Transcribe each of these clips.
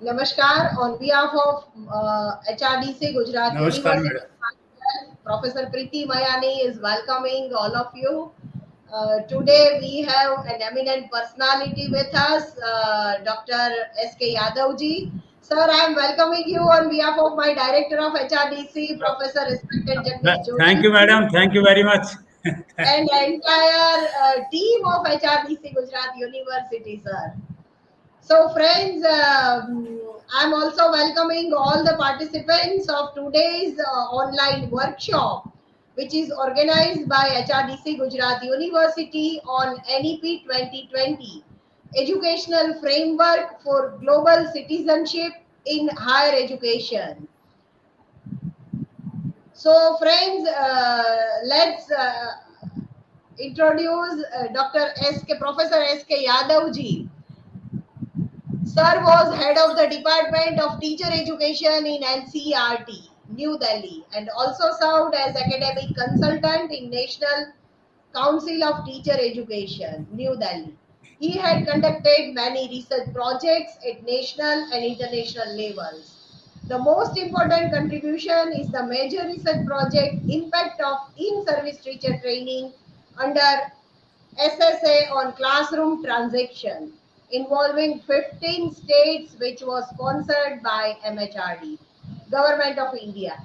Namaskar. On behalf of HRDC Gujarat Namaskar, University, madam. Professor Preeti Mayani is welcoming all of you. Today we have an eminent personality with us, Dr. S.K. Yadavji. Sir, I am welcoming you on behalf of my Director of HRDC, Professor Respected Jagdish Thank Joshi, you, madam. Thank you very much. and the entire team of HRDC Gujarat University, sir. So, friends, I'm also welcoming all the participants of today's online workshop, which is organized by HRDC Gujarat University on NEP 2020, Educational Framework for Global Citizenship in Higher Education. So, friends, let's introduce Dr. S.K. Professor S.K. Yadavji. Sir was head of the Department of Teacher Education in NCERT, New Delhi, and also served as academic consultant in National Council of Teacher Education, New Delhi. He had conducted many research projects at national and international levels. The most important contribution is the major research project Impact of In-Service Teacher Training under SSA on classroom transaction involving 15 states, which was sponsored by MHRD, Government of India.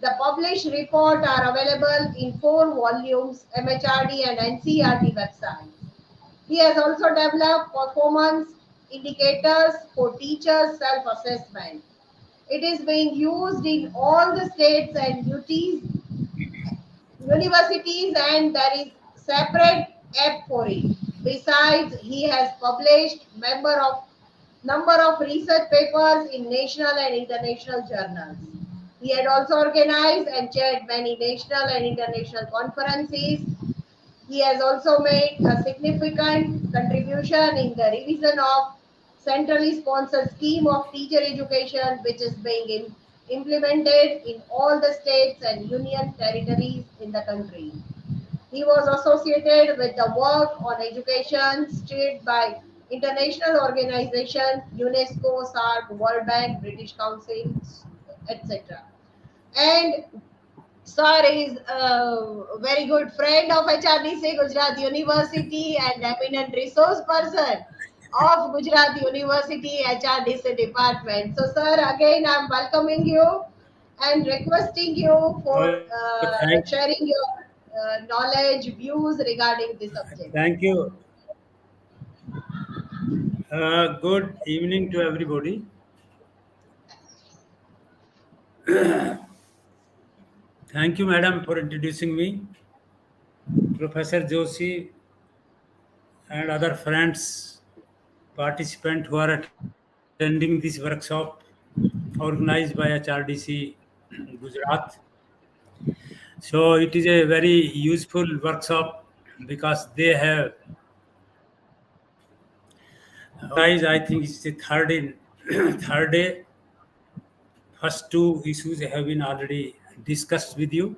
The published report are available in 4 volumes, MHRD and NCERT websites. He has also developed performance indicators for teachers' self-assessment. It is being used in all the states and universities, and there is separate app for it. Besides, he has published number of research papers in national and international journals. He had also organized and chaired many national and international conferences. He has also made a significant contribution in the revision of centrally sponsored scheme of teacher education, which is being implemented in all the states and union territories in the country. He was associated with the work on education steered by international organizations, UNESCO, SARC, World Bank, British Council, etc. And Sir is a very good friend of HRDC Gujarat University and eminent resource person of Gujarat University HRDC department. So, sir, again, I'm welcoming you and requesting you for Thank, sharing your knowledge, views regarding this subject. thank you. Good evening to everybody. Thank you, madam, for introducing me. Professor Joshi and other friends, participants who are attending this workshop organized by HRDC Gujarat. So it is a very useful workshop because they have, guys, I think it's the third day. First two issues have been already discussed with you.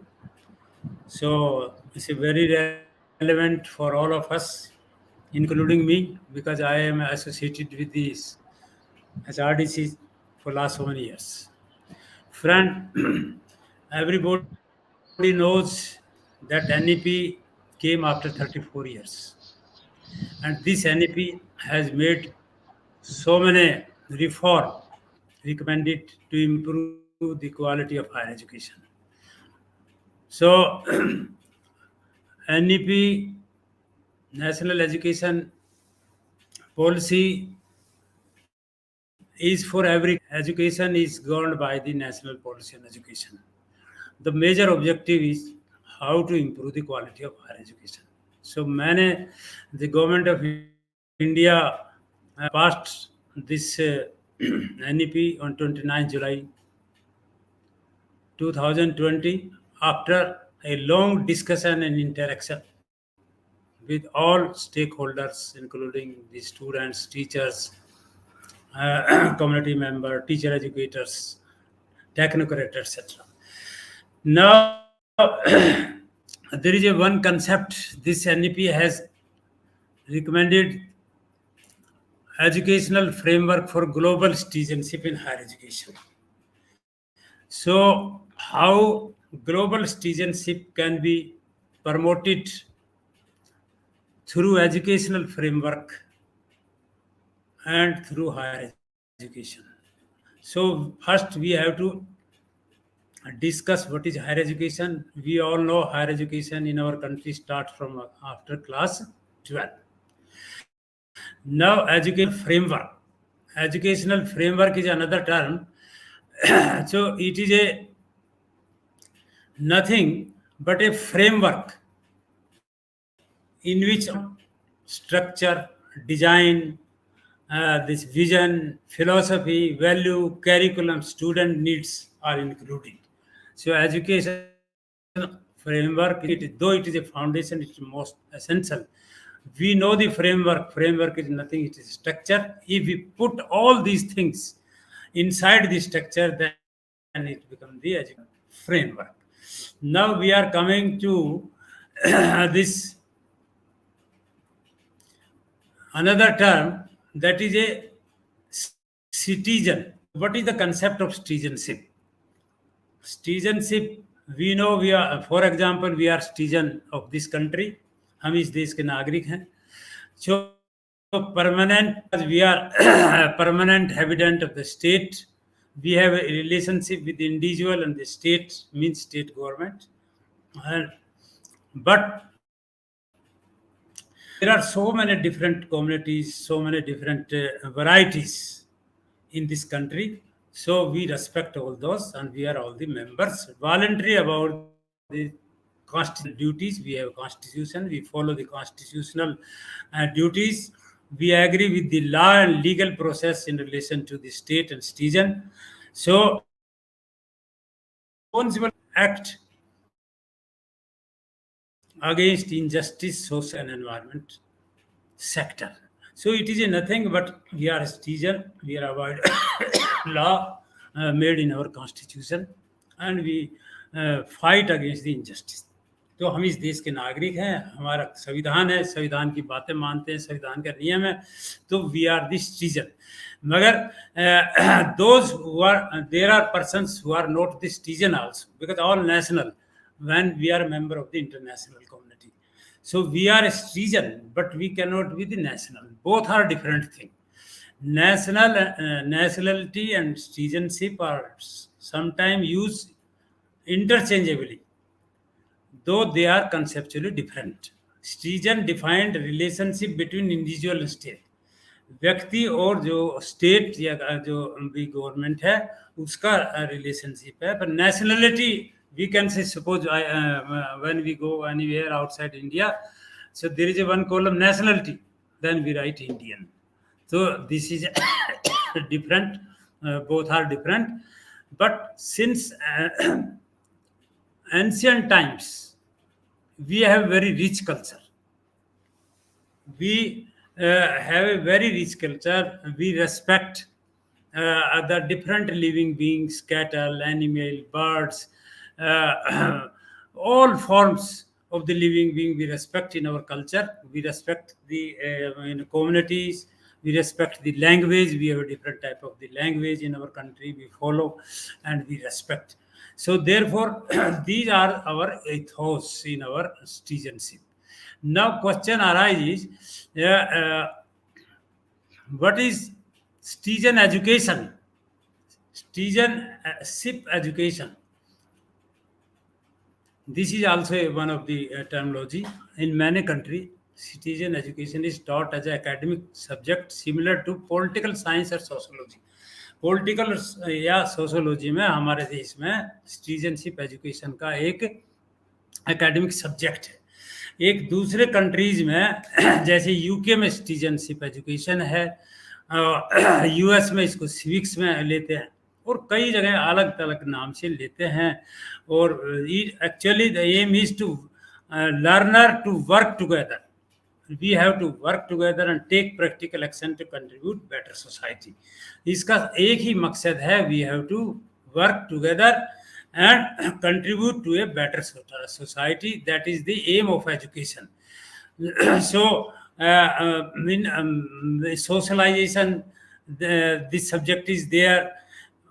So it's a very relevant for all of us, including me, because I am associated with this as RDC for last so many years. Friend, everybody knows that NEP came after 34 years. And this NEP has made so many reform recommended to improve the quality of higher education. So NEP national education policy is for every country. Education is governed by the national policy on education. The major objective is how to improve the quality of higher education. So many, the government of India passed this NEP on 29 July 2020 after a long discussion and interaction with all stakeholders, including the students, teachers, community member, teacher educators, technocrat, etc. Now, there is a one concept this NEP has recommended educational framework for global citizenship in higher education. So, how global citizenship can be promoted through educational framework and through higher education. So, first we have to discuss what is higher education. We all know higher education in our country starts from after class 12. Now, educational framework. Educational framework is another term. So, it is a nothing but a framework in which structure, design, this vision, philosophy, value, curriculum, student needs are included. So education framework, though it is a foundation, it is most essential. We know the framework. Framework is nothing, it is structure. If we put all these things inside the structure, then it becomes the education framework. Now we are coming to this another term, that is a citizen. What is the concept of citizenship? Citizenship, we know we are, for example, we are citizen of this country. हम इस देश के नागरिक हैं. So permanent, we are permanent habitant of the state. We have a relationship with the individual, and the state means state government. And, but there are so many different communities, so many different varieties in this country. So we respect all those, and we are all the members. Voluntary about the constitutional duties. We have a constitution. We follow the constitutional duties. We agree with the law and legal process in relation to the state and citizen. So responsible act against injustice, social and environment sector. So it is a nothing but we are a citizen, we are avoid law made in our constitution, and we fight against the injustice. तो हम इस देश के नागरिक हैं, हमारा संविधान है, संविधान की बातें मानते हैं, संविधान का नियम है, तो वी आर द सिटीजन. मगर those who are, there are persons who are not the citizen also, because all national, when we are a member of the international community. So we are a citizen, but we cannot be the national. Both are different things. Nationality and citizenship are sometimes used interchangeably, though they are conceptually different. Citizen defined relationship between individual and state. व्यक्ति और जो state या जो भी government है उसका relationship है. पर nationality, we can say, suppose when we go anywhere outside India, so there is a one column nationality, then we write Indian. So this is different, both are different. But since ancient times, we have very rich culture. We have a very rich culture. We respect the different living beings, cattle, animal, birds, all forms of the living being we respect in our culture. We respect the communities. We respect the language. We have a different type of the language in our country. We follow and we respect. So therefore, these are our ethos in our citizenship. Now, question arises: what is citizen education? Citizenship education. This is also one of the terminology in many countries. citizen education is taught as an academic subject similar to political science or sociology. Political या sociology में हमारे देश में citizenship education का एक academic subject है। एक दूसरे कंट्रीज में जैसे यूके में सिटीजनशिप एजुकेशन है, यूएस में इसको सिविक्स में लेते हैं, और कई जगह अलग अलग नाम से लेते हैं। और actually the aim is to learner to work together. We have to work together and take practical action to contribute better society. इसका एक ही मकसद है, we have to work together and contribute to a better society. That is the aim of education. So in socialization, this subject is there,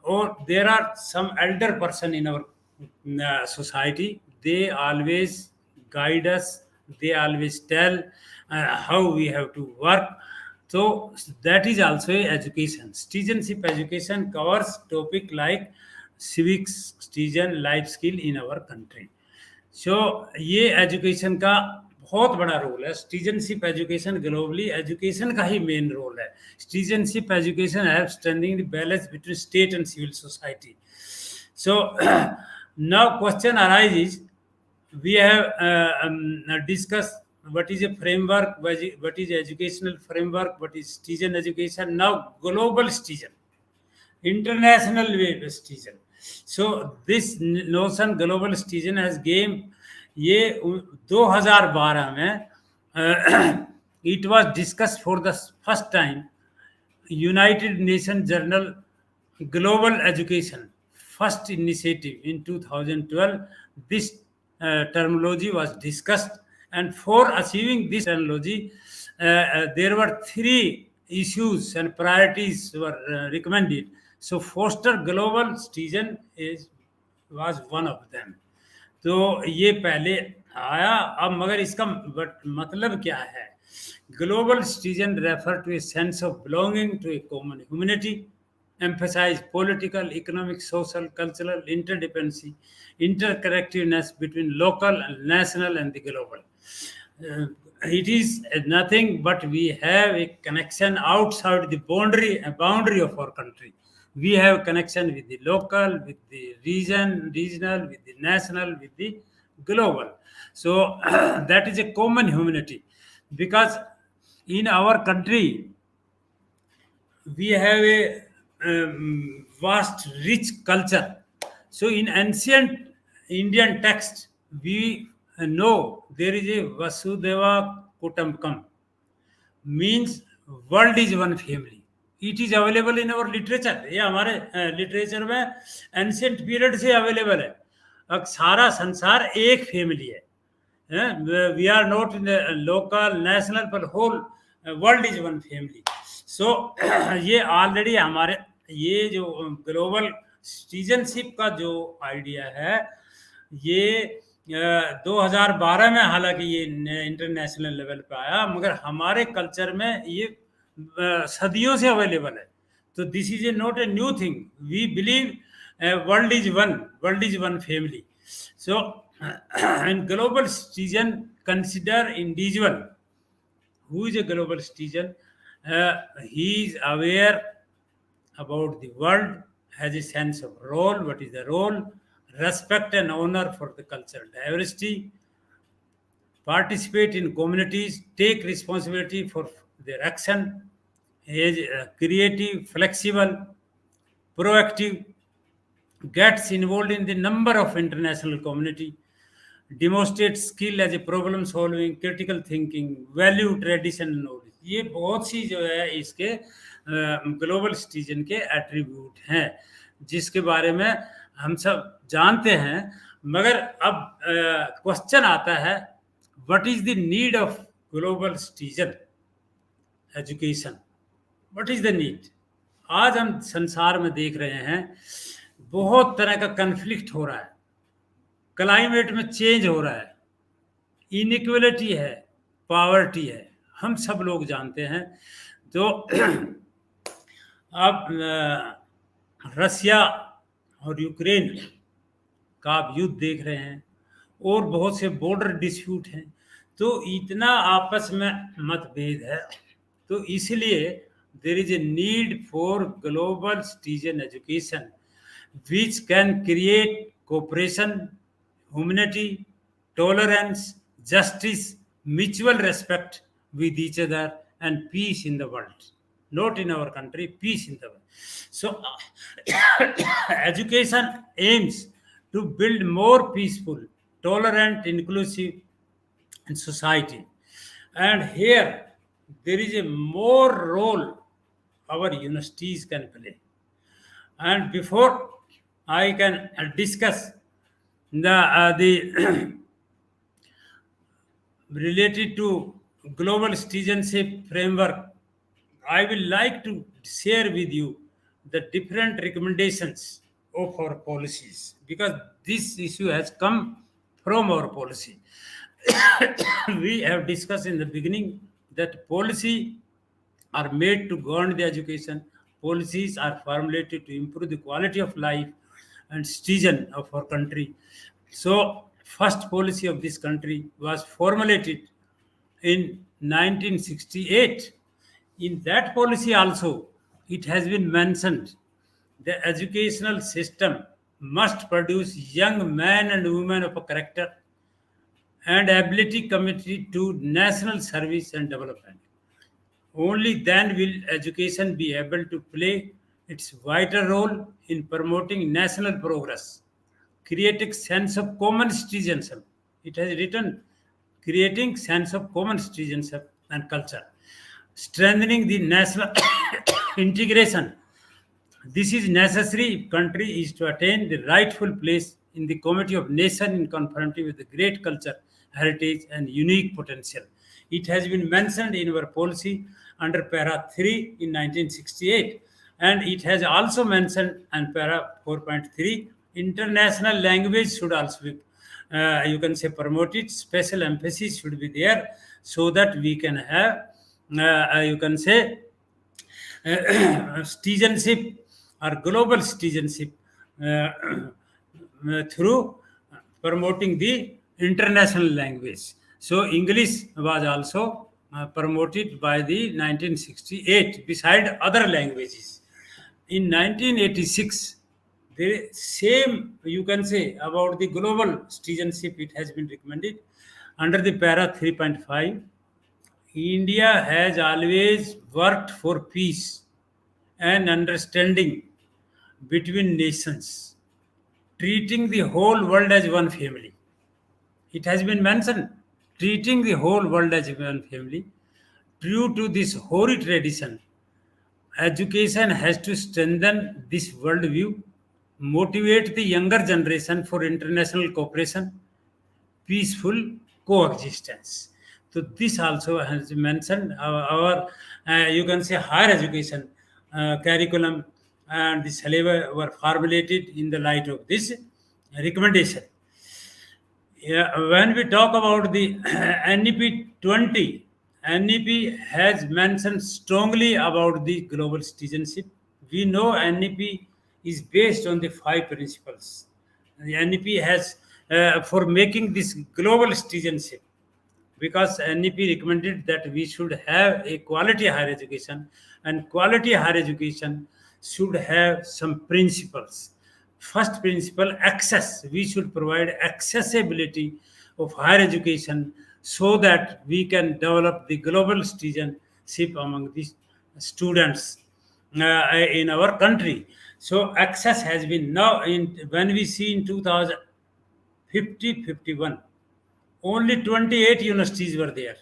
or there are some elder person in our society. They always guide us, they always tell how we have to work. So that is also education. Citizenship education covers topic like civics, citizen, life skill in our country. So ये education का बहुत बड़ा role है। Citizenship education globally education का ही main role है। Citizenship education help strengthening the balance between state and civil society. So now question arises, we have discussed what is a framework, what is educational framework, what is citizen education. Now global citizen, international way citizen. So this notion global citizen has gained, ये 2012 में it was discussed for the first time. United Nations Journal Global Education, first initiative in 2012. This terminology was discussed, and for achieving this terminology, there were 3 issues and priorities were recommended. So foster global citizen was one of them. तो ये पहले आया। अब मगर इसका मतलब क्या है? Global citizen refer to a sense of belonging to a common humanity, emphasize political, economic, social, cultural interdependency, interconnectedness between local and national and the global. It is nothing but we have a connection outside the boundary of our country. We have connection with the local, with the regional, with the national, with the global. So that is a common humanity, because in our country we have a vast, rich culture. So in ancient Indian text, we know there is a Vasudeva Kutumbakam, means world is one family. It is available in our literature. ये हमारे literature में ancient period से available है। अब सारा संसार एक family है। We are not in the local, national, but whole world is one family. So ये ऑलरेडी हमारे ये जो ग्लोबल सिटीजनशिप का जो आइडिया है, ये 2012 में हालांकि ये इंटरनेशनल लेवल पे आया, मगर हमारे कल्चर में ये सदियों से अवेलेबल है. तो this is a not a new thing. We believe world is one family. So and global citizen consider individual who is a global citizen. He is aware about the world, has a sense of role. What is the role? Respect and honor for the cultural diversity, participate in communities, take responsibility for their action, is creative, flexible, proactive, gets involved in the number of international community, demonstrate skill as a problem solving, critical thinking, value tradition knowledge. ये बहुत सी जो है इसके global citizen के attribute हैं जिसके बारे में हम सब जानते हैं. मगर अब क्वेश्चन आता है, what is the need of global citizen education? What is the need? आज हम संसार में देख रहे हैं बहुत तरह का कन्फ्लिक्ट हो रहा है, क्लाइमेट में चेंज हो रहा है, इनइक्वलिटी है, पॉवर्टी है, हम सब लोग जानते हैं. तो अब रसिया और यूक्रेन का आप युद्ध देख रहे हैं और बहुत से बॉर्डर डिस्प्यूट हैं. तो इतना आपस में मतभेद है, तो इसलिए there is a need for global citizen education which can create cooperation, humanity, tolerance, justice, mutual respect with each other, and peace in the world. Not in our country, peace in the world. So, education aims to build more peaceful, tolerant, inclusive society. And here, there is a more role our universities can play. And before I can discuss the related to global citizenship framework, I will like to share with you the different recommendations of our policies, because this issue has come from our policy. We have discussed in the beginning that policy are made to govern the education. Policies are formulated to improve the quality of life and citizen of our country. So, first policy of this country was formulated in 1968. In that policy also, it has been mentioned the educational system must produce young men and women of a character and ability committed to national service and development. Only then will education be able to play its vital role in promoting national progress, creating sense of common citizenship. It has written creating sense of common citizenship and culture, strengthening the national integration. This is necessary if country is to attain the rightful place in the community of nation in conformity with the great culture, heritage, and unique potential. It has been mentioned in our policy under para 3 in 1968, and it has also mentioned in para 4.3 international language should also be you can say promoted. Special emphasis should be there so that we can have you can say citizenship or global citizenship through promoting the international language. So English was also promoted by the 1968 beside other languages. In 1986, the same you can say about the global citizenship, it has been recommended under the para 3.5. India has always worked for peace and understanding between nations, treating the whole world as one family. It has been mentioned, treating the whole world as one family. True to this hoary tradition, education has to strengthen this worldview, motivate the younger generation for international cooperation, peaceful coexistence. So this also has mentioned our you can say higher education curriculum and the syllabus were formulated in the light of this recommendation. Yeah, when we talk about the NEP 20, NEP has mentioned strongly about the global citizenship. We know NEP is based on the five principles. The NEP has, for making this global citizenship, because NEP recommended that we should have a quality higher education, and quality higher education should have some principles. First principle, access. We should provide accessibility of higher education so that we can develop the global citizenship among the students in our country. So access has been now in when we see in 2050 51 only 28 universities were there.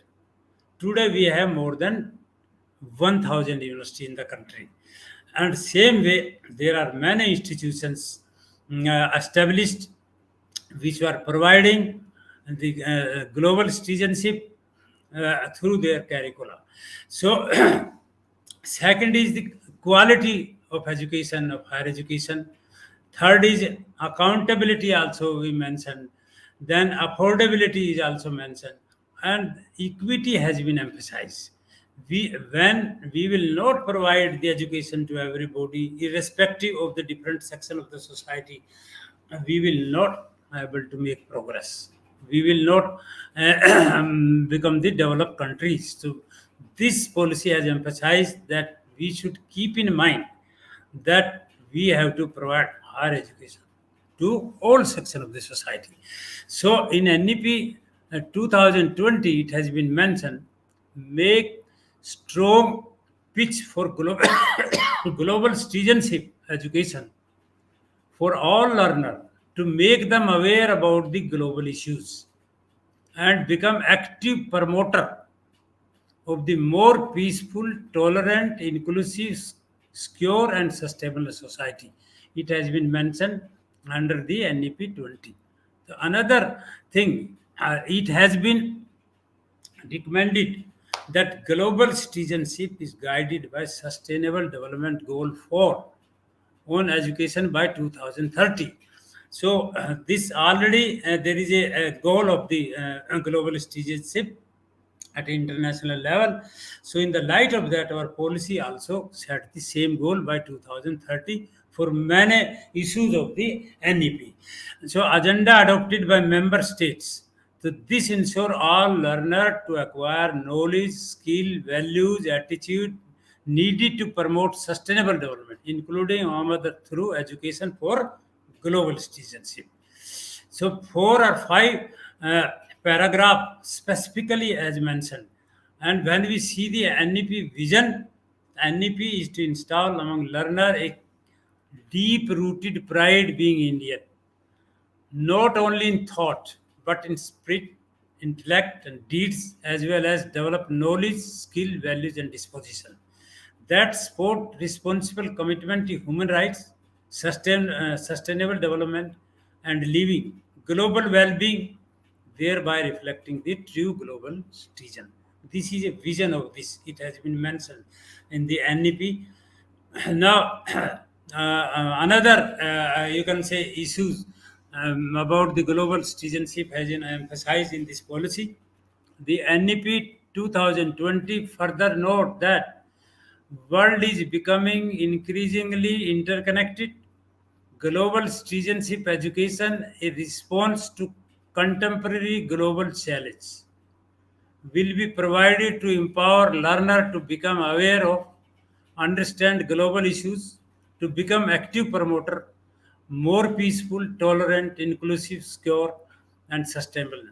Today we have more than 1000 universities in the country. And same way, there are many institutions established which were providing the global citizenship through their curricula. So, second is the quality of education, of higher education. Third is accountability, also we mentioned. Then affordability is also mentioned. And equity has been emphasized. When we will not provide the education to everybody, irrespective of the different section of the society, we will not able to make progress. we will not become the developed countries. So this policy has emphasized that we should keep in mind that we have to provide higher education to all sections of the society. So in NEP 2020, it has been mentioned, make strong pitch for global, global citizenship education for all learners to make them aware about the global issues and become active promoter of the more peaceful, tolerant, inclusive, secure, and sustainable society. It has been mentioned under the NEP 20. So another thing, it has been recommended that global citizenship is guided by Sustainable Development Goal 4 on education by 2030. So this already there is a goal of the global citizenship at international level. So in the light of that, our policy also set the same goal by 2030 for many issues of the NEP. So agenda adopted by member states. So this ensure all learner to acquire knowledge, skill, values, attitude needed to promote sustainable development, including through education for global citizenship. So four or five paragraph specifically as mentioned. And when we see the NEP vision, NEP is to install among learner a deep-rooted pride being Indian, not only in thought, but in spirit, intellect, and deeds, as well as develop knowledge, skill, values, and disposition that support responsible commitment to human rights, sustainable development, and living global well-being, thereby reflecting the true global citizen. This is a vision of this. It has been mentioned in the NEP. Now, another you can say issues about the global citizenship has been emphasized in this policy. The NEP 2020 further note that world is becoming increasingly interconnected. Global citizenship education, a response to contemporary global challenge, will be provided to empower learner to become aware of, understand global issues, to become active promoter, more peaceful, tolerant, inclusive, secure, and sustainable.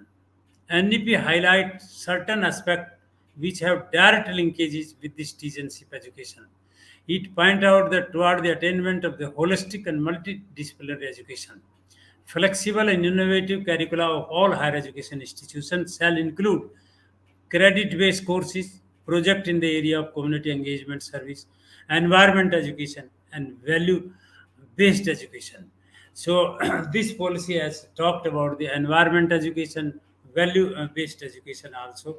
NEP highlights certain aspects which have direct linkages with the citizenship education. It points out that toward the attainment of the holistic and multidisciplinary education, flexible and innovative curricula of all higher education institutions shall include credit-based courses, project in the area of community engagement service, environment education, and value-based education. So this policy has talked about the environment education, value-based education also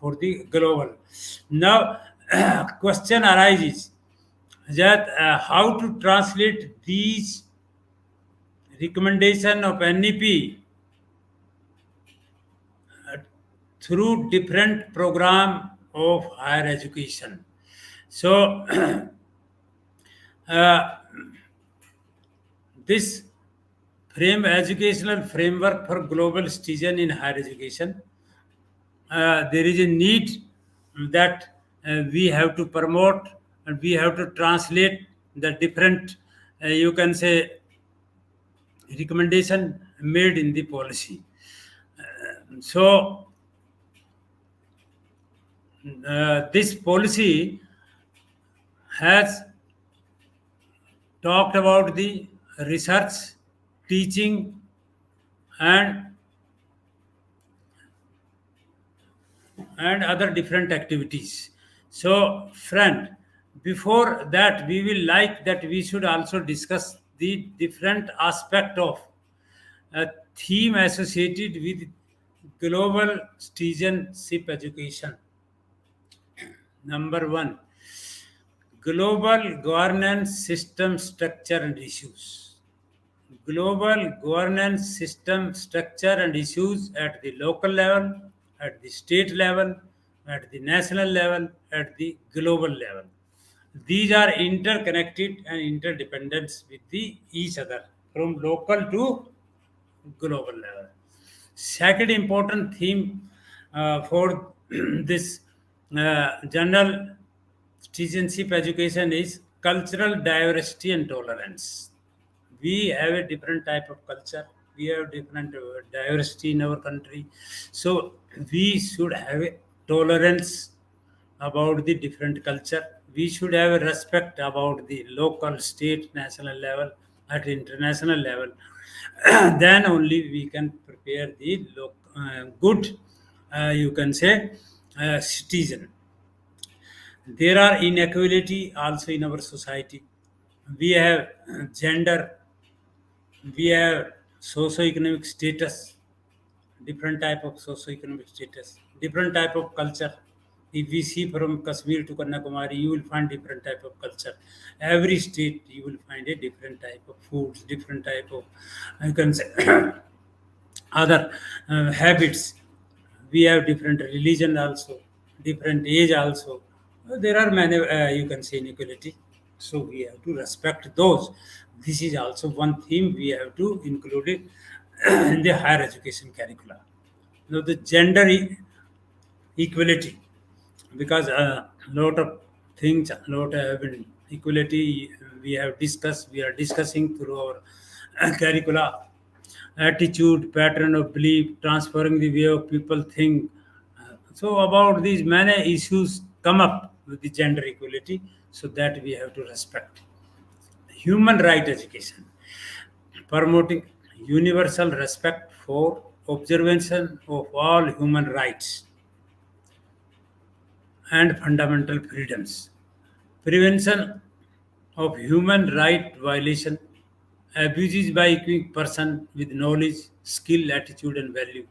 for the global. Now, question arises that how to translate these recommendation of NEP through different program of higher education. So uh, this educational framework for global citizen in higher education, there is a need that we have to promote and we have to translate the different, you can say, recommendation made in the policy. So this policy has talked about the research, teaching, and other different activities. So, friend, before that, we will like that we should also discuss the different aspect of a theme associated with global citizenship education. Number one, global governance system structure and issues. Global governance system structure and issues at the local level, at the state level, at the national level, at the global level. These are interconnected and interdependent with the each other from local to global level. Second important theme for this general citizenship education is cultural diversity and tolerance. We have a different type of culture. We have different diversity in our country. So we should have a tolerance about the different culture. We should have a respect about the local, state, national level, at international level. Then only we can prepare the good, you can say, citizen. There are inequality also in our society. We have gender, we have socio-economic status, different type of socio-economic status, different type of culture. If we see from Kashmir to Kanyakumari, you will find different type of culture. Every state you will find a different type of foods, different type of, you can say, other habits. We have different religion also, different age also. There are many, you can say, inequality. So we have to respect those. This is also one theme we have to include it in the higher education curricula. Now the gender equality, because a lot of things, a lot have been equality we have discussed, we are discussing through our curricula, attitude, pattern of belief, transferring the way of people think. So about these many issues come up with the gender equality, so that we have to respect. Human right education, promoting universal respect for observation of all human rights and fundamental freedoms, prevention of human right violation, abuses by equipping person with knowledge, skill, attitude, and value,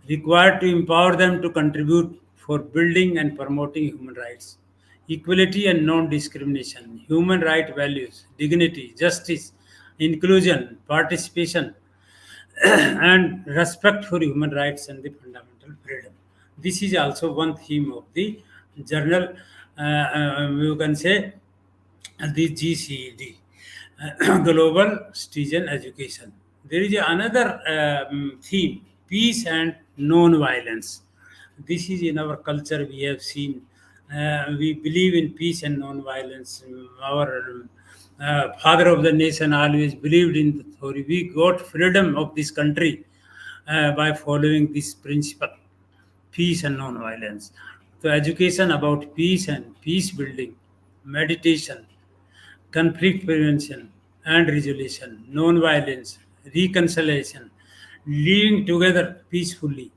required to empower them to contribute for building and promoting human rights, equality and non-discrimination, human right values, dignity, justice, inclusion, participation, and respect for human rights and the fundamental freedom. This is also one theme of the journal, you can say, the GCED, Global Citizen Education. There is another theme, peace and non-violence. This is in our culture we have seen. We believe in peace and non-violence. Our father of the nation always believed in the theory. We got freedom of this country by following this principle, peace and non-violence. So education about peace and peace building, meditation, conflict prevention and resolution, non-violence, reconciliation, living together peacefully,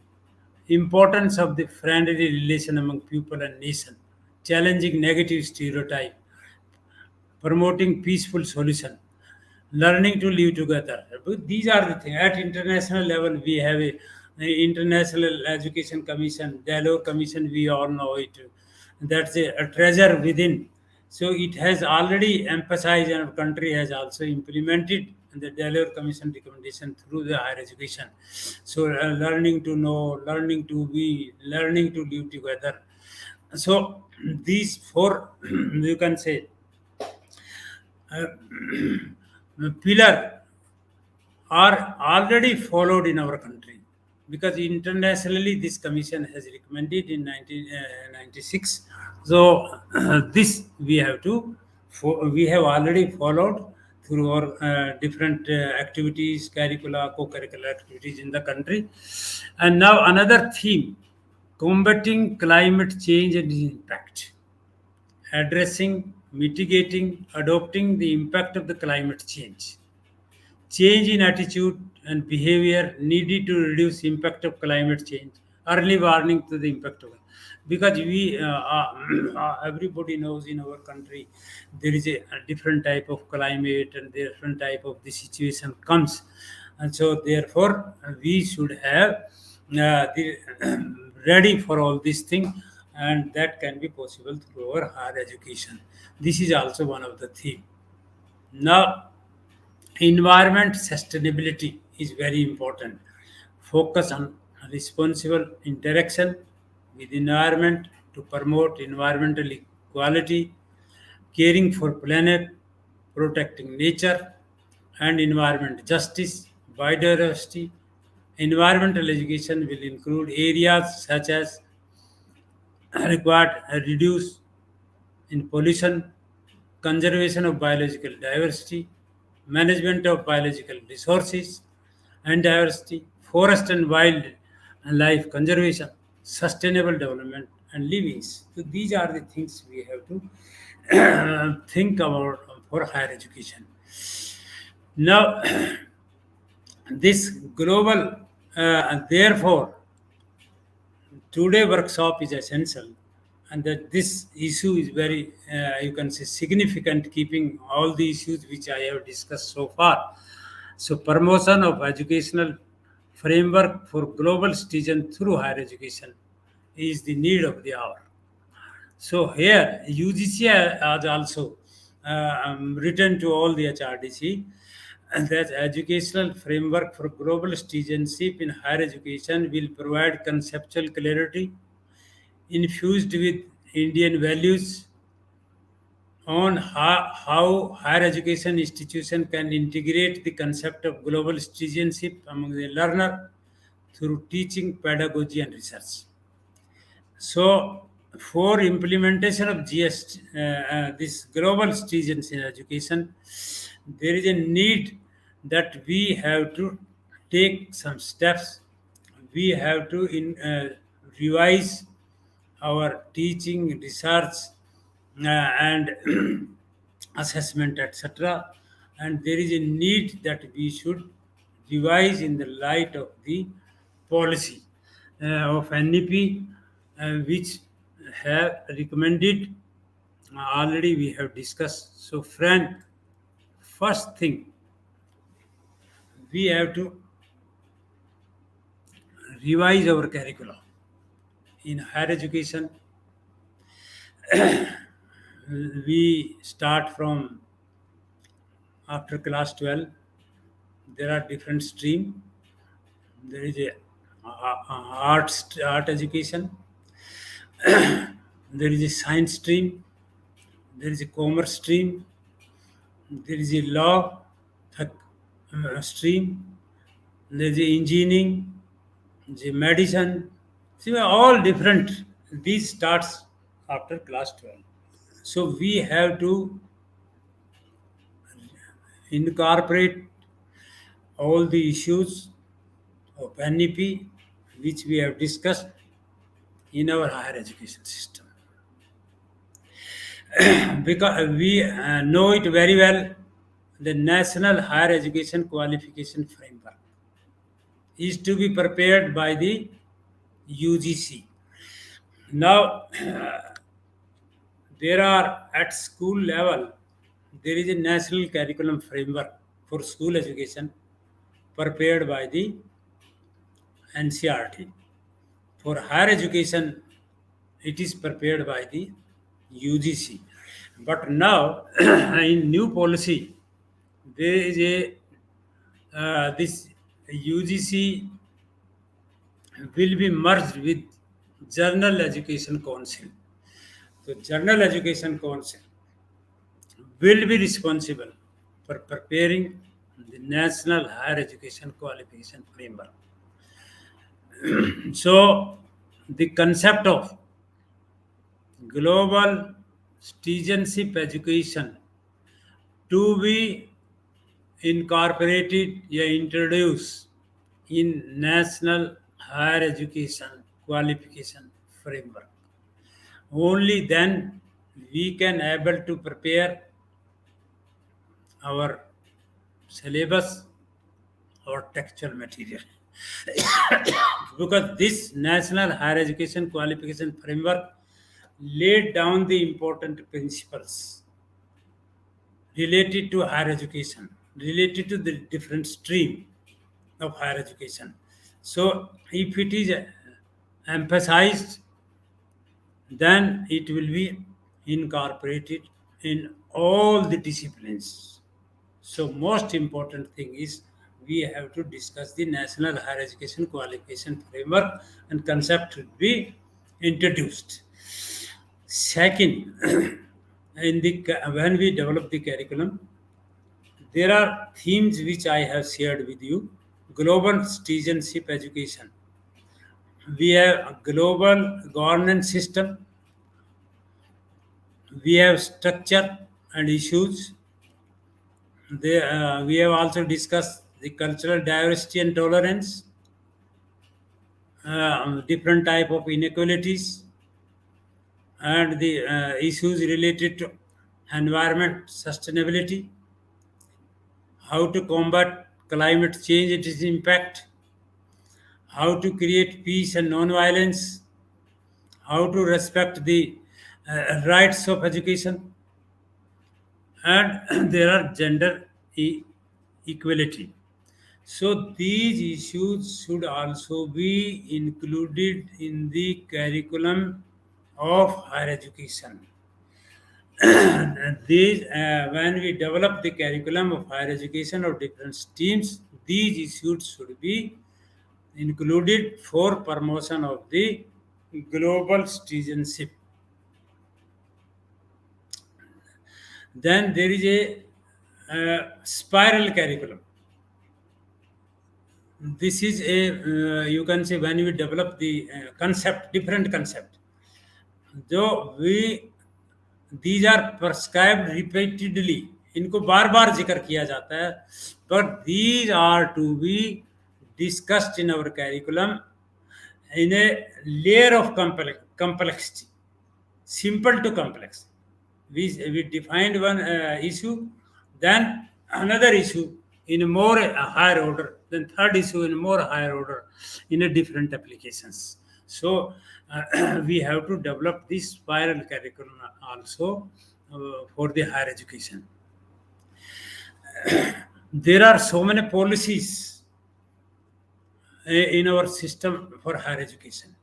importance of the friendly relation among people and nation, challenging negative stereotype, promoting peaceful solution, learning to live together. But these are the things. At international level, we have a International Education Commission, Delaware Commission. We all know it. That's a treasure within. So it has already emphasized, and our country has also implemented the Delaware Commission recommendation through the higher education. So learning to know, learning to be, learning to live together. So these four, you can say, uh, pillar are already followed in our country, because internationally this commission has recommended in 1996. So this we have to we have already followed through our different activities, curricula, co-curricular activities in the country. And now another theme, combating climate change and its impact, addressing, mitigating, adopting the impact of the climate change, change in attitude and behavior needed to reduce impact of climate change, early warning to the impact of it. Because we everybody knows in our country there is a different type of climate and different type of the situation comes, and so therefore we should have the ready for all these things, and that can be possible through our higher education. This is also one of the theme. Now environment sustainability is very important. Focus on responsible interaction with environment to promote environmental equality, caring for planet, protecting nature and environment justice, biodiversity, Environmental education will include areas such as required reduce in pollution, conservation of biological diversity, management of biological resources and diversity, forest and wildlife conservation, sustainable development, and livings. So these are the things we have to think about for higher education. Now, this global, therefore, today workshop is essential, and that this issue is very, you can say, significant, keeping all the issues which I have discussed so far. So promotion of educational framework for global citizen through higher education is the need of the hour. So here UGC has also written to all the HRDC that educational framework for global citizenship in higher education will provide conceptual clarity infused with Indian values on how higher education institution can integrate the concept of global citizenship among the learner through teaching, pedagogy, and research. So, for implementation of this global citizens in education, there is a need that we have to take some steps. We have to revise our teaching, research, and assessment, etc. And there is a need that we should revise in the light of the policy of NEP, which have recommended, already we have discussed. So, friend, first thing we have to revise our curriculum in higher education. We start from after class 12. There are different streams. There is a art education. There is a science stream. There is a commerce stream. There is a law stream. There is a engineering. There is a medicine. See, all different. These starts after class 12. So we have to incorporate all the issues of NEP which we have discussed in our higher education system. Because we know it very well, the National Higher Education Qualification Framework is to be prepared by the UGC. Now, there are at school level, there is a national curriculum framework for school education prepared by the NCRT. For higher education, it is prepared by the UGC. But now, in new policy, there is a this UGC will be merged with General Education Council. So, General Education Council will be responsible for preparing the National Higher Education Qualification Framework. So, the concept of global citizenship education to be incorporated or introduced in National Higher Education Qualification Framework. Only then we can able to prepare our syllabus or textual material. Because this National Higher Education Qualification Framework laid down the important principles related to higher education, related to the different stream of higher education. So, if it is emphasized, then it will be incorporated in all the disciplines. So, most important thing is we have to discuss the National Higher Education Qualification Framework and concept will be introduced. Second, when we develop the curriculum, there are themes which I have shared with you. global citizenship education. We have a global governance system. We have structure and issues. We have also discussed the cultural diversity and tolerance, different type of inequalities, and the issues related to environment sustainability, how to combat climate change and its impact, how to create peace and non-violence, how to respect the rights of education, and there are gender equality. So these issues should also be included in the curriculum of higher education. When we develop the curriculum of higher education of different streams, these issues should be included for promotion of the global citizenship. Then there is a spiral curriculum. This is a you can say when we develop the concept, different concept. जो we these are prescribed repeatedly, इनको बार बार जिक्र किया जाता है, but these are to be discussed in our curriculum in a layer of complexity, simple to complex. We defined one issue, then another issue in a more higher order, then third issue in a more higher order in a different applications. So we have to develop this spiral curriculum also for the higher education. There are so many policies in our system for higher education.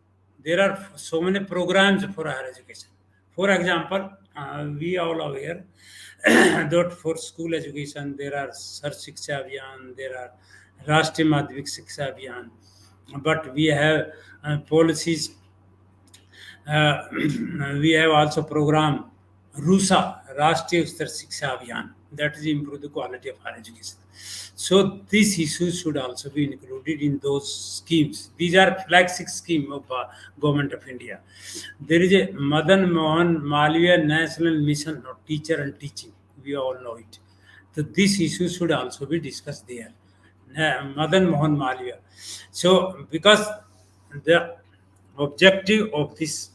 There are so many programs for higher education. For example, we all are aware that for school education there are Sarv Shiksha Abhiyan, there are Rashtriya Madhyamik Shiksha Abhiyan, but we have policies. We have also program RUSA, Rashtriya Ustar Shiksha Abhiyan, that is improve the quality of higher education. So these issues should also be included in those schemes. These are flagship scheme of Government of India. There is a Madan Mohan Malviya National Mission of Teacher and Teaching. We all know it. So these issues should also be discussed there. Madan Mohan Malviya. So because the objective of this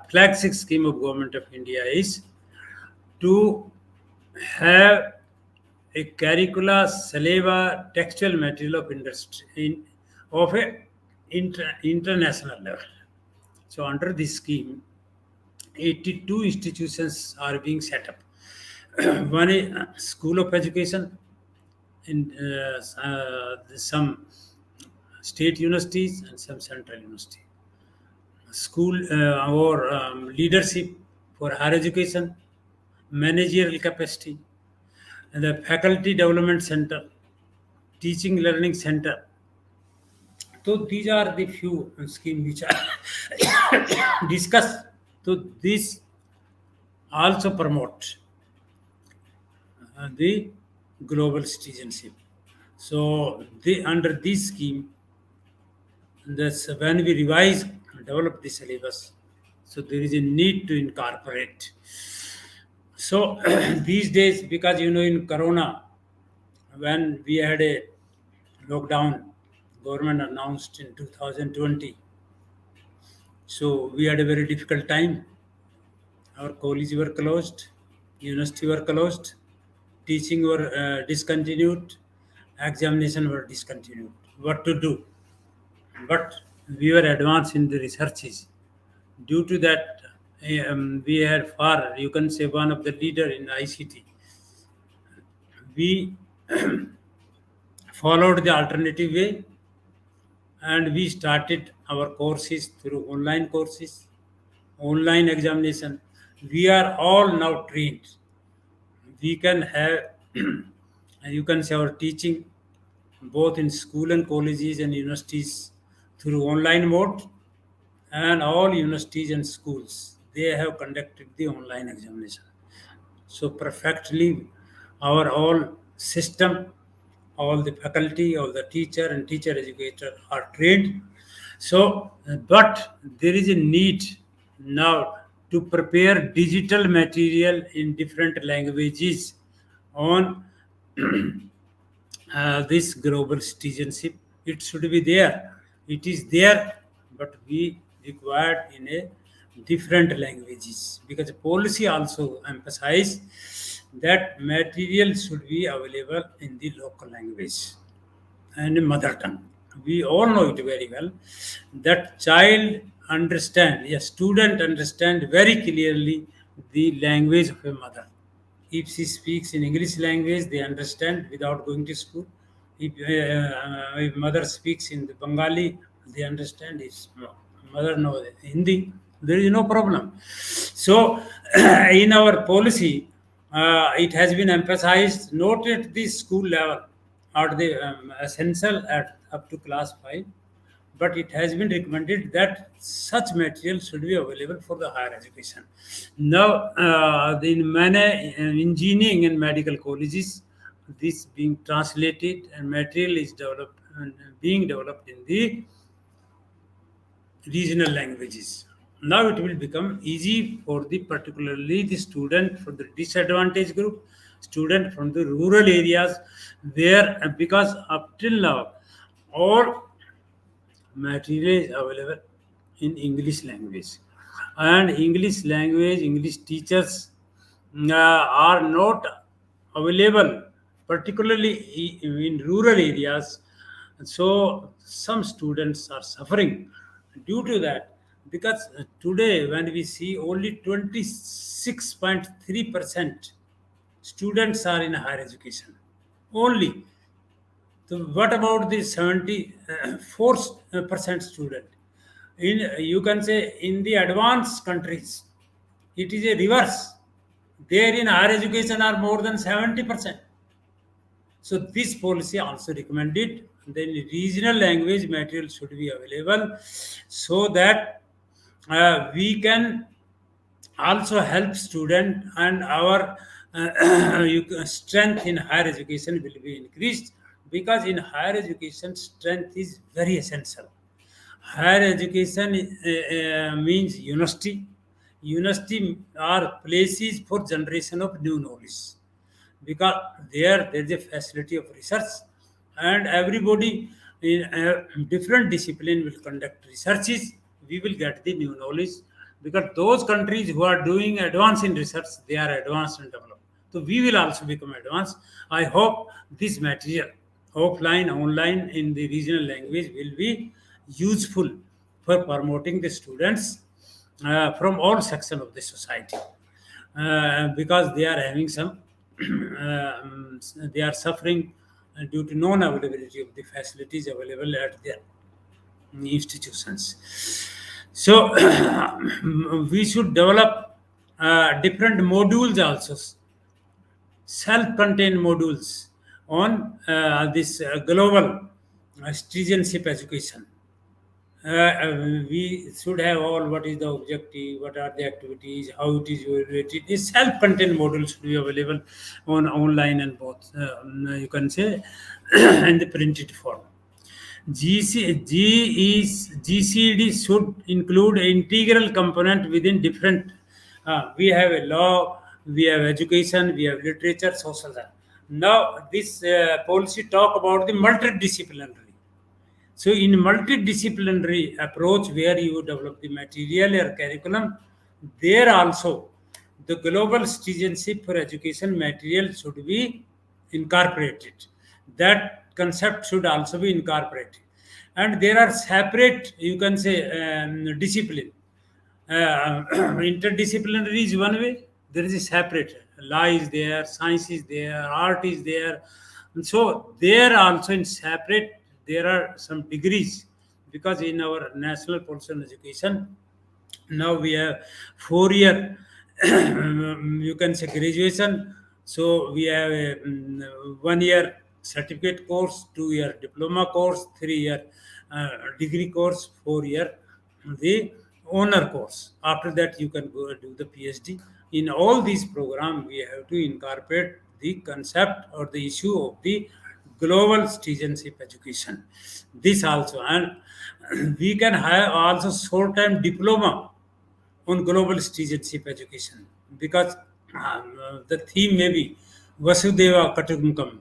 flagship scheme of Government of India is to have a curricula, syllabus, textual material of industry of a international level. So under this scheme, 82 institutions are being set up. One is School of Education in some state universities and some central university. School or leadership for higher education, managerial capacity, and the faculty development center, teaching learning center. So these are the few schemes which are discussed. So this also promote the global citizenship. So under this scheme, that's when we revise and develop the syllabus. So there is a need to incorporate. So these days, because in Corona, when we had a lockdown, government announced in 2020. So we had a very difficult time. Our colleges were closed, university were closed, teaching were discontinued, examination were discontinued. What to do? But we were advanced in the researches. Due to that, we had far, you can say, one of the leader in ICT. We followed the alternative way and we started our courses through online courses, online examination. We are all now trained. We can have, you can say, our teaching both in school and colleges and universities through online mode, and all universities and schools they have conducted the online examination. So perfectly, our all system all the faculty, all the teacher and teacher educator are trained. So, but there is a need now to prepare digital material in different languages on this global citizenship. It should be there. It is there, but we required in a different languages, because policy also emphasize that material should be available in the local language and mother tongue. We all know it very well that child understand, a student understand very clearly the language of a mother. If she speaks in English language, they understand without going to school. If mother speaks in the Bengali, they understand. If mother knows Hindi, there is no problem. So, in our policy, it has been emphasized not at the school level or the essential at up to class 5, but it has been recommended that such material should be available for the higher education. Now, in many engineering and medical colleges, this being translated and material is developed and being developed in the regional languages. Now it will become easy for the particularly the student from the disadvantaged group, student from the rural areas, where because up till now all material is available in English language. And English language, English teachers are not available, particularly in rural areas. So some students are suffering due to that, because today when we see only 26.3% students are in higher education. Only. So what about the 74% student? In, you can say, in the advanced countries, it is a reverse. There in higher education are more than 70%. So this policy also recommended the regional language material should be available, so that we can also help student, and our strength in higher education will be increased, because in higher education strength is very essential. Higher education means university. University are places for generation of new knowledge, because there is a facility of research, and everybody in a different discipline will conduct researches. We will get the new knowledge, because those countries who are doing advance in research, they are advanced and developed. So we will also become advanced. I hope this material, offline, online, in the regional language, will be useful for promoting the students from all sections of the society, because they are having some they are suffering due to non availability of the facilities available at their institutions. So we should develop different modules also, self-contained modules on this global citizenship education. We should have all what is the objective, what are the activities, how it is evaluated. A self-contained model should be available on online and both, you can say, in the printed form. GCD should include an integral component within different. We have a law, we have education, we have literature, social. Now, this policy talk about the multidisciplinary. So, in multidisciplinary approach, where you develop the material or curriculum, there also the global citizenship for education material should be incorporated. That concept should also be incorporated, and there are separate, you can say, discipline. Interdisciplinary is one way. There is a separate law is there, science is there, art is there, and so there also in separate there are some degrees, because in our national policy on education now we have 4 year you can say graduation. So we have a 1 year certificate course, 2 year diploma course, 3 year degree course, 4 year the honor course. After that you can go and do the PhD. In all these programs we have to incorporate the concept or the issue of the global citizenship education. This also, and we can have also short-term diploma on global citizenship education, because the theme may be Vasudeva Kutumbakam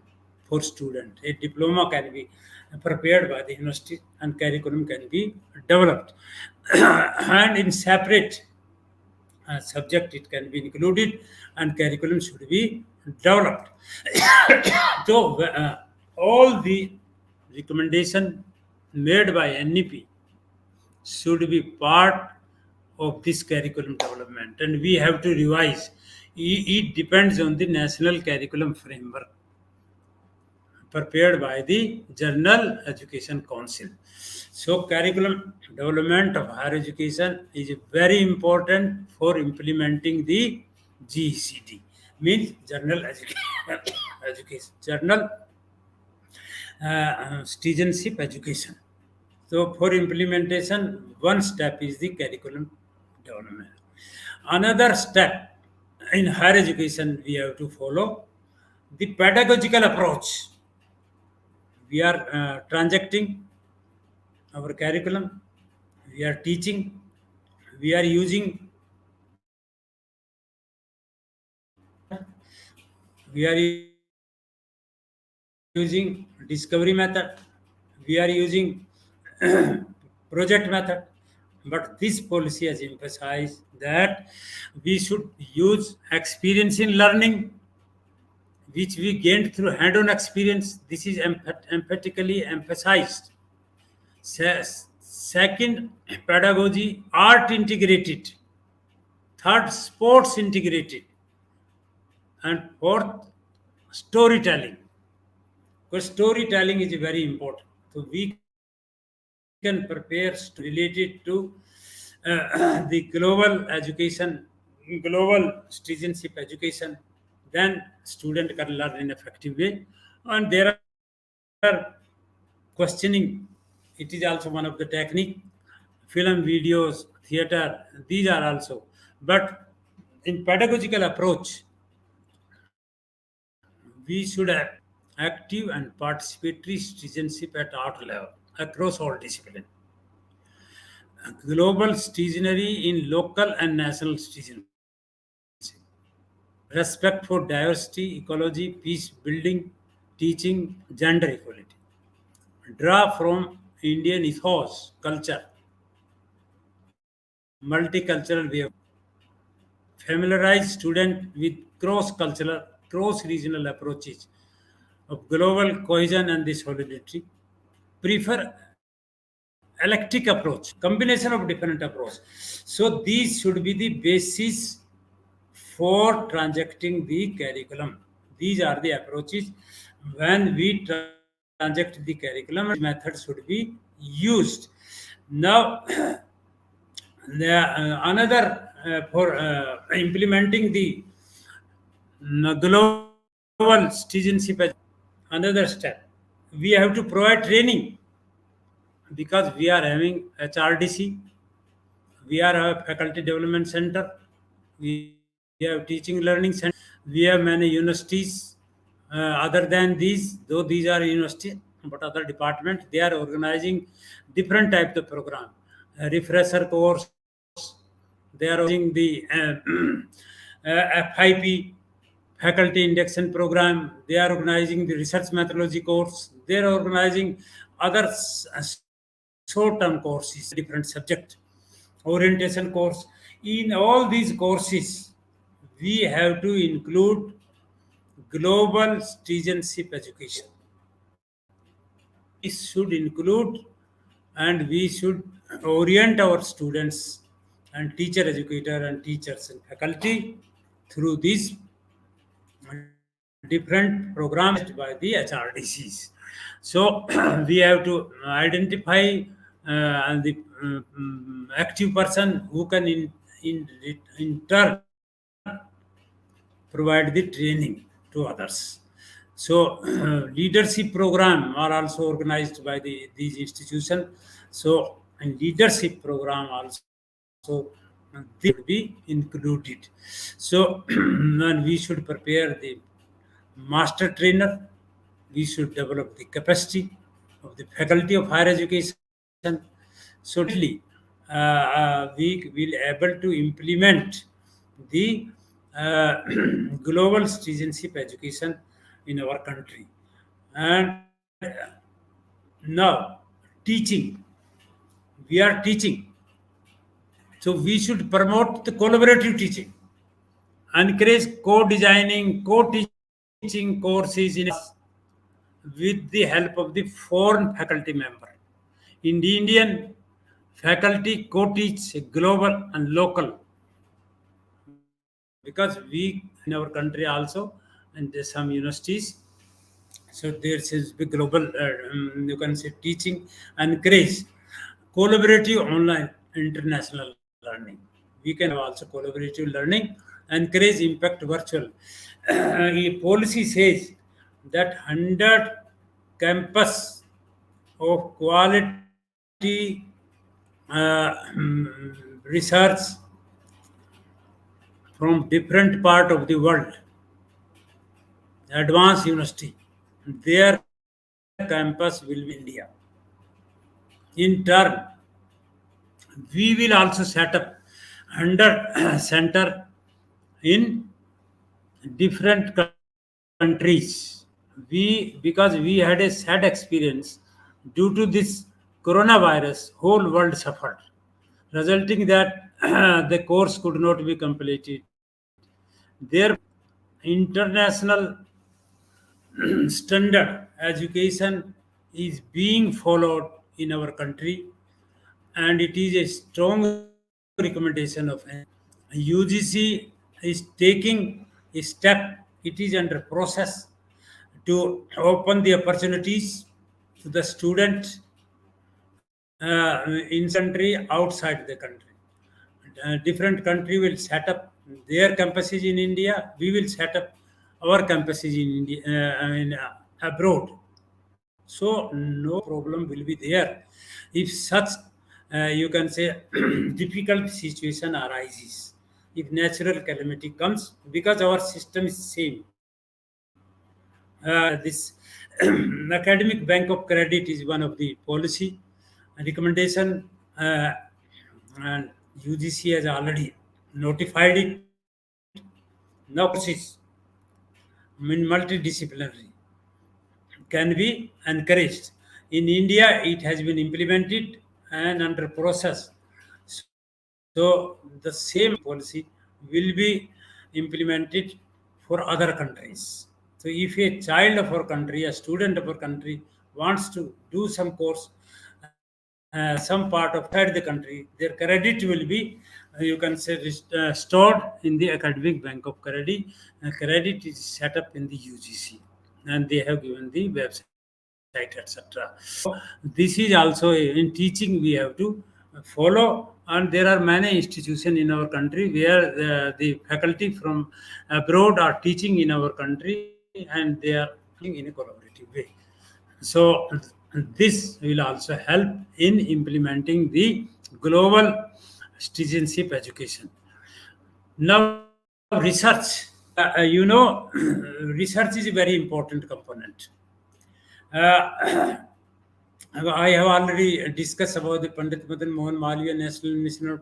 for student. A diploma can be prepared by the university and curriculum can be developed and in separate subject it can be included and curriculum should be developed. So all the recommendation made by NEP should be part of this curriculum development, and we have to revise. It depends on the national curriculum framework prepared by the General Education Council. So, curriculum development of higher education is very important for implementing the GECD, means General Education, General Citizenship Education. So, for implementation, one step is the curriculum development. Another step in higher education we have to follow the pedagogical approach. We are transacting our curriculum, we are teaching, we are using we are using discovery method, we are using project method, but this policy has emphasized that we should use experience in learning which we gained through hand-on experience. This is emphatically emphasized. Second, pedagogy, art integrated. Third, sports integrated. And fourth, storytelling. Because storytelling is very important. So we can prepare related to the global education, global citizenship education. Then student can learn in effective way. And there are questioning. It is also one of the technique. Film, videos, theater, these are also. But in pedagogical approach, we should have active and participatory citizenship at art level across all disciplines. Global citizenry in local and national citizenship. Respect for diversity, ecology, peace building, teaching, gender equality. Draw from Indian ethos, culture, multicultural way of familiarize student with cross-cultural, cross-regional approaches of global cohesion and the solidarity. Prefer eclectic approach, combination of different approach. So these should be the basis for transacting the curriculum. These are the approaches. When we transact the curriculum, method should be used. Now, another for implementing the global citizenship as another step. We have to provide training because we are having HRDC, we are a faculty development center, we have teaching learning center, we have many universities. Other than these, though these are universities, but other departments, they are organizing different types of program. A refresher course, they are organizing the FIP, faculty induction program, they are organizing the research methodology course, they are organizing other short-term courses, different subject, orientation course. In all these courses, we have to include global citizenship education. This should include, and we should orient our students and teacher educator and teachers and faculty through these different programs by the HRDCs. So we have to identify the active person who can in turn provide the training to others. So leadership program are also organized by these institutions. So in leadership program also they will be included. So and we should prepare the master trainer we should develop the capacity of the faculty of higher education. So definitely, we will able to implement the uh, global citizenship education in our country. And now, teaching. We are teaching. So we should promote the collaborative teaching, encourage co-designing, co-teaching courses in a class with the help of the foreign faculty member. In the Indian faculty co-teach global and local, because we in our country also and there's some universities, so there is be global you can say teaching encourage collaborative online international learning. We can have also collaborative learning, encourage impact virtual. A policy says that 100 campus of quality research from different part of the world, advanced university, their campus will be in India. In turn, we will also set up 100 center in different countries. We because we had a sad experience due to this coronavirus, whole world suffered, resulting that the course could not be completed. Therefore, international standard education is being followed in our country, and it is a strong recommendation of UGC is taking a step. It is under process to open the opportunities to the student in country, outside the country. Different country will set up their campuses in India. We will set up our campuses in India, abroad. So no problem will be there if such you can say difficult situation arises. If natural calamity comes, because our system is same. This academic bank of credit is one of the policy recommendation, and UGC has already notified it. Now courses in multidisciplinary can be encouraged. In India, it has been implemented and under process. So the same policy will be implemented for other countries. So if a child of our country, a student of our country wants to do some course, some part of outside the country, their credit will be, you can say, stored in the academic bank of credit. Credit is set up in the UGC, and they have given the website, etc. So this is also in teaching we have to follow, and there are many institutions in our country where the faculty from abroad are teaching in our country, and they are teaching in a collaborative way. So this will also help in implementing the global citizenship education. Now, research. Research is a very important component. Uh, I have already discussed about the Pandit Madan Mohan Malviya National Mission of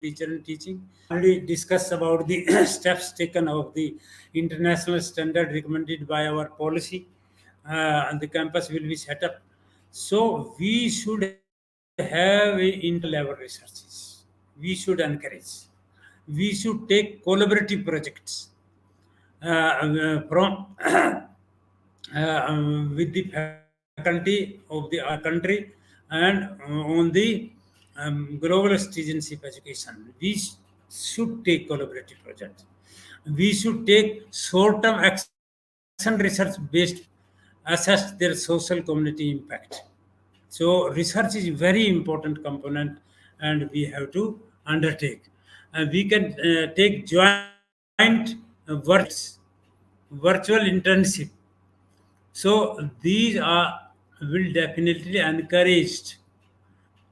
Teacher and Teaching. Already discussed about the steps taken of the international standard recommended by our policy, and the campus will be set up. So we should have interlevel researches. We should encourage. We should take collaborative projects from with the faculty of the our country, and on the global citizenship education. We should take collaborative projects. We should take short-term action research based, assess their social community impact. So research is very important component, and we have to undertake. We can take joint virtual internship. So these are will definitely encouraged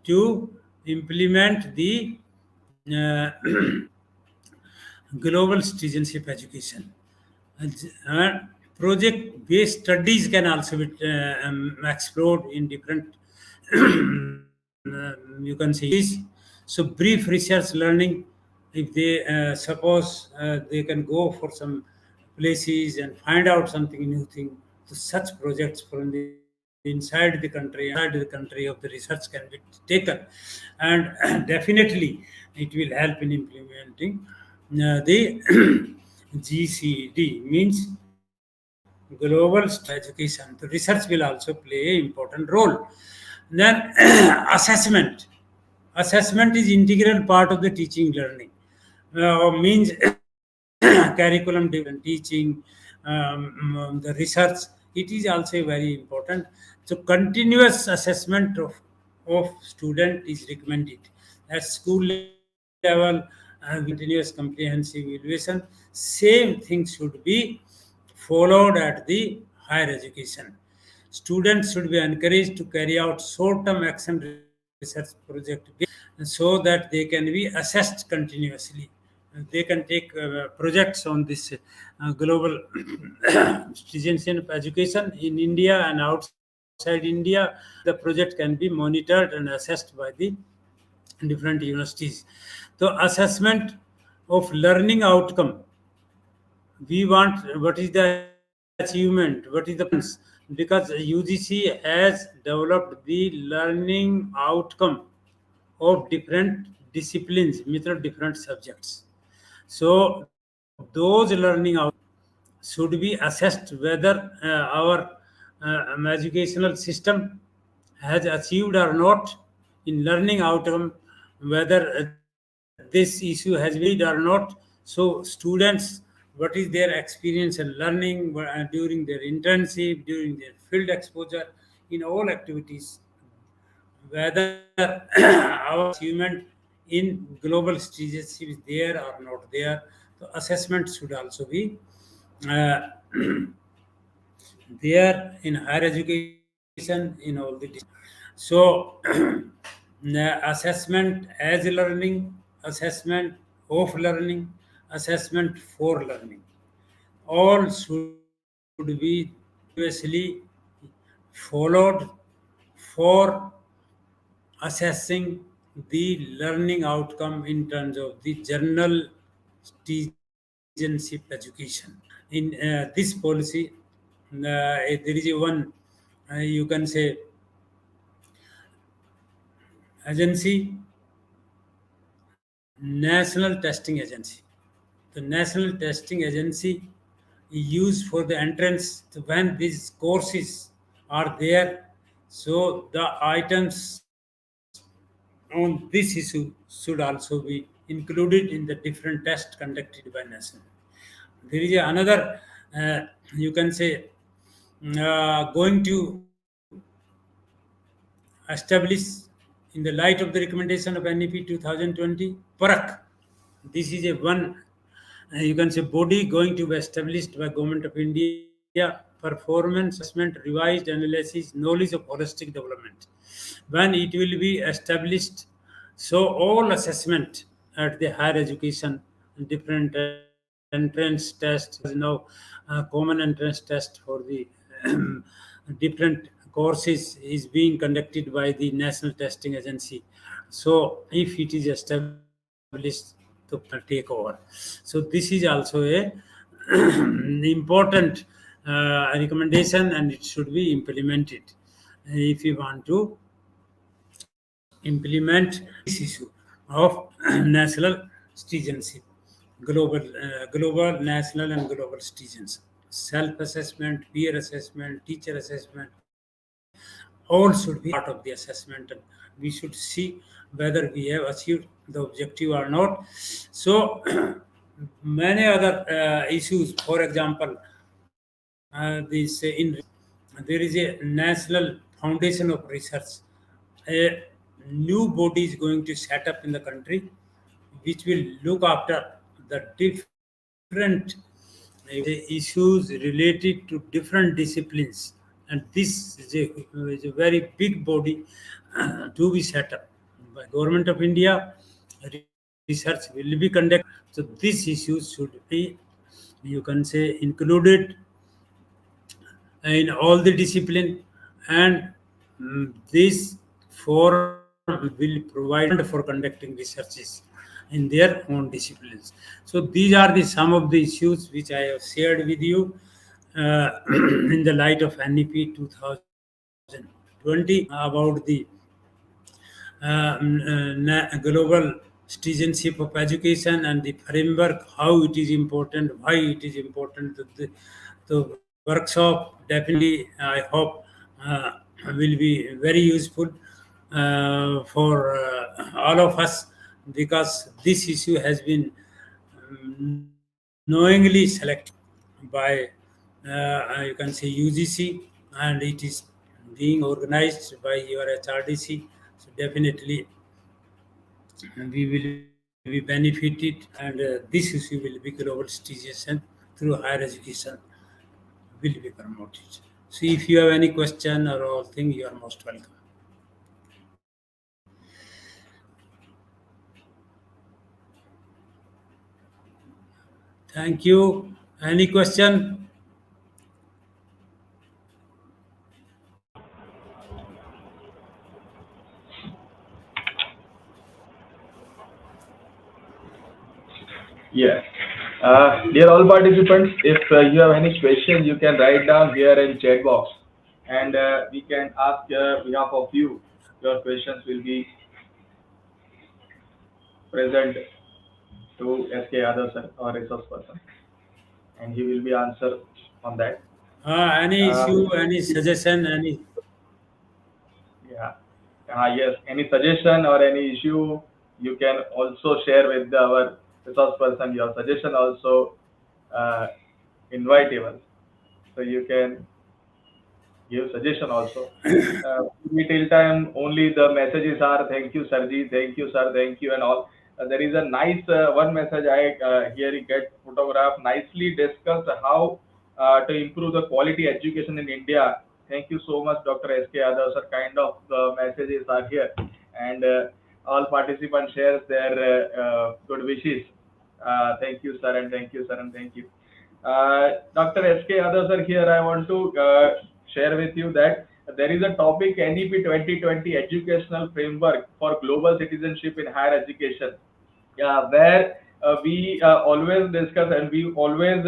to implement the uh, global citizenship education. And project based studies can also be explored in different you can say is. So brief research learning, if they suppose they can go for some places and find out something new thing, so such projects from the inside the country and outside the country of the research can be taken, and definitely it will help in implementing the GCD, means global education. The research will also play an important role. Then assessment. Assessment is integral part of the teaching learning. Means curriculum development, teaching, the research. It is also very important. So continuous assessment of student is recommended at school level. Continuous comprehensive evaluation. Same thing should be followed at the higher education. Students should be encouraged to carry out short-term action research project so that they can be assessed continuously. They can take projects on this global citizenship education in India and outside India. The project can be monitored and assessed by the different universities. So assessment of learning outcome, we want what is the achievement, what is the performance, because UGC has developed the learning outcome of different disciplines, method different subjects. So those learning outcomes should be assessed whether our educational system has achieved or not in learning outcome, whether this issue has been or not. So students, what is their experience and learning during their internship, during their field exposure, in all activities, whether our achievement in global stages is there or not there. So assessment should also be uh, there in higher education in all the so the assessment as learning, assessment of learning, assessment for learning, all should be continuously followed for assessing the learning outcome in terms of the general citizenship education. In this policy, there is a one, you can say, agency, National Testing Agency. The National Testing Agency is used for the entrance when these courses are there. So the items on this issue should also be included in the different tests conducted by national. There is another, you can say, going to establish in the light of the recommendation of NEP 2020, PARAK. This is a one, you can say, body going to be established by Government of India. Performance assessment, revised analysis, knowledge of holistic development. When it will be established, so all assessment at the higher education, different entrance tests, now common entrance test for the different courses is being conducted by the National Testing Agency. So if it is established, to take over. So this is also a important recommendation, and it should be implemented if you want to implement this issue of national citizenship, global, national, and global citizens. Self-assessment, peer assessment, teacher assessment, all should be part of the assessment, and we should see whether we have achieved the objective or not. So many other issues, for example, this there is a national foundation of research. A new body is going to set up in the country, which will look after the different issues related to different disciplines. And this is a very big body to be set up by Government of India. Research will be conducted. So these issues should be, you can say, included in all the discipline, and this forum will provide for conducting researches in their own disciplines. So these are the some of the issues which I have shared with you in the light of NEP 2020 about the global citizenship of education and the framework, how it is important, why it is important. The workshop definitely, I hope, will be very useful for all of us, because this issue has been knowingly selected by you can say UGC, and it is being organized by your HRDC. So definitely we will be benefited, and this issue will be global citizenship through higher education will be promoted. So if you have any question or all thing, you are most welcome. Thank you. Any question? Yes. Dear all participants, if you have any question, you can write down here in chat box, and we can ask behalf of you. Your questions will be present to SK Yadav sir, our resource person, and he will be answer on that. Any Uh, issue, any suggestion, any. yeah. Yes. Any suggestion or any issue, you can also share with our resource person. Your suggestion also uh, invitable, so you can give suggestion also. We till time only the messages are thank you Sarji, thank you sir, thank you and all. There is a nice one message I here get photograph nicely discussed how to improve the quality education in India. Thank you so much, Dr. SK Yadav sir. Kind of messages are here, and all participants shares their good wishes. Thank you, sir, and thank you, sir, and thank you. Dr. SK Yadav sir, here I want to share with you that there is a topic NEP 2020 Educational Framework for Global Citizenship in Higher Education, where we always discuss and we always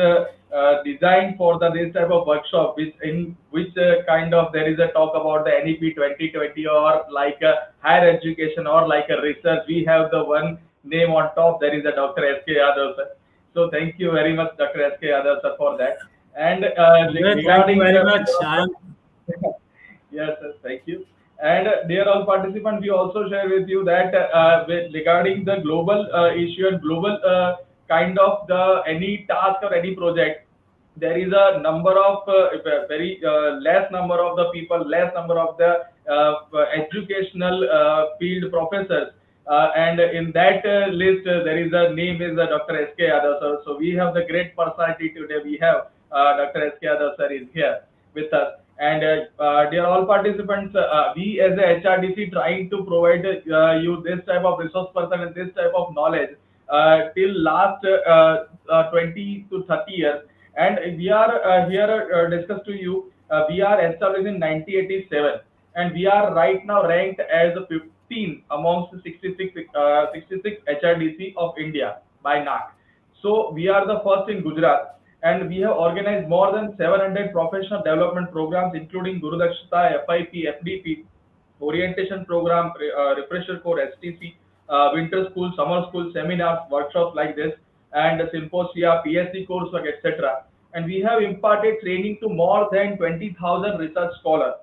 design for this type of workshop, which in which kind of there is a talk about the NEP 2020 or like a higher education or like a research. We have the one name on top. There is a Dr. SK Yadav sir. So thank you very much, Dr. SK Yadav sir, for that. And Thank you regarding very much. I am. yes, sir. Thank you. And dear all participants, we also share with you that regarding the global issue and global kind of the any task or any project, there is a number of very less number of the people, less number of the educational field professors. And in that list, there is a name is Dr. SK Yadav sir. So we have the great personality today. We have Dr. SK Yadav sir is here with us. And dear all participants, we as a HRDC trying to provide you this type of resource person and this type of knowledge till last 20 to 30 years. And we are here discuss to you. We are established in 1987, and we are right now ranked as a 15 amongst the 66 HRDC of India by NAC. So we are the first in Gujarat, and we have organized more than 700 professional development programs, including Guru Dakshata, FIP, FDP, orientation program, refresher course, STC, winter school, summer school, seminars, workshops like this, and symposia, PSC coursework, etc. And we have imparted training to more than 20,000 research scholars,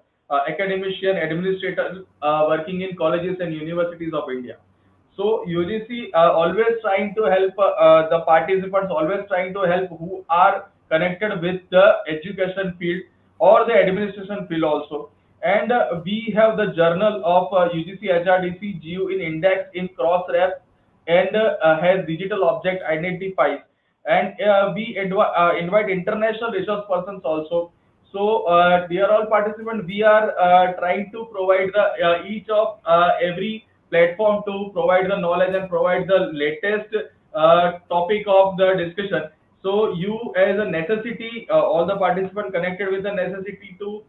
academician, administrators working in colleges and universities of India. So UGC always trying to help the participants, always trying to help who are connected with the education field or the administration field also. And we have the journal of UGC HRDC GU in index in cross-ref and has digital object identifies. And we invite international resource persons also. So, dear all participants, we are trying to provide the each of every platform to provide the knowledge and provide the latest topic of the discussion. So you as a necessity, all the participants connected with the necessity to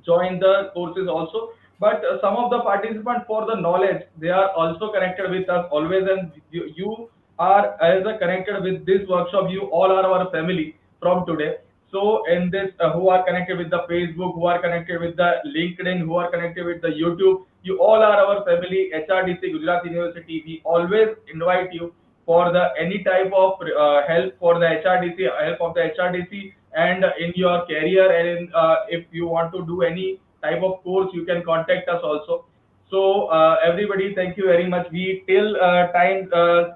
join the courses also. But some of the participants for the knowledge, they are also connected with us always, and you are as a connected with this workshop. You all are our family from today. So in this, who are connected with the Facebook, who are connected with the LinkedIn, who are connected with the YouTube, you all are our family. HRDC Gujarat University, we always invite you for the any type of help for the HRDC, help of the HRDC, and in your career, and in, if you want to do any type of course, you can contact us also. So everybody, thank you very much. We till time,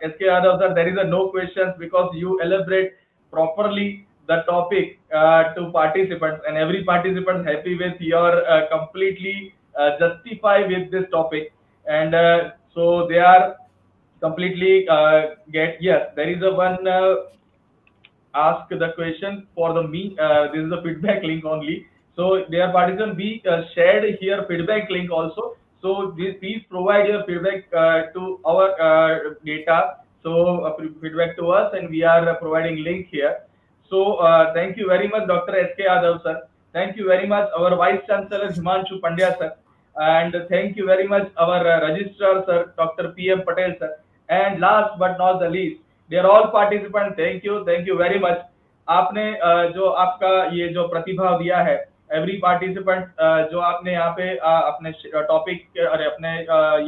SK Yadav sir, there is a no questions because you elaborate properly the topic to participants, and every participant happy with your completely justify with this topic, and so they are completely get. Yes, there is a one ask the question for the me. This is a feedback link only. So dear participant, we shared here feedback link also. So please provide your feedback to our data. So feedback to us, and we are providing link here. So thank you very much, Dr. S.K. Yadav sir. Thank you very much, our Vice Chancellor Himanshu Pandya sir. And thank you very much, our Registrar sir, Dr. P.M. Patel sir. And last but not the least, dear all participants, thank you very much. आपने जो आपका ये जो प्रतिभाव दिया है, every participant जो आपने यहाँ पे अपने टॉपिक अरे अपने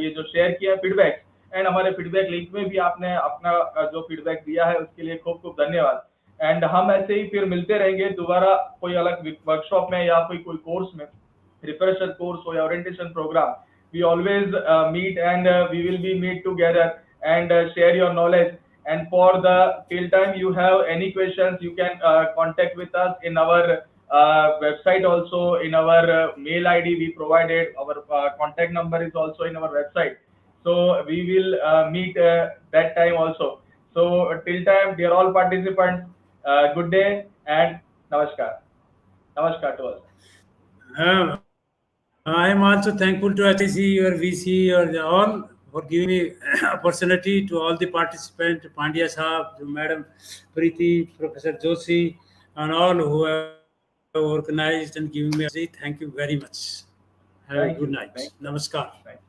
ये जो शेयर किया फीडबैक, एंड हमारे फीडबैक लिंक में भी आपने अपना जो फीडबैक दिया है उसके लिए खूब खूब धन्यवाद। एंड हम ऐसे ही फिर मिलते रहेंगे दोबारा कोई अलग वर्कशॉप में या कोई कोई कोर्स में, refresher course or orientation program. We always meet, and we will be meet together and share your knowledge. And for the till time you have any questions, you can contact with us in our website also, in our mail ID we provided. Our contact number is also in our website. So we will meet that time also. So till time, dear all participants, good day and namaskar. Namaskar to all. I am also thankful to HIC, your VC, your all for giving me opportunity, to all the participants, Pandya Sahab, Madam Preeti, Professor Joshi, and all who have organized and given me. Thank you very much. Have a good night. Thank you. Namaskar. Thank you.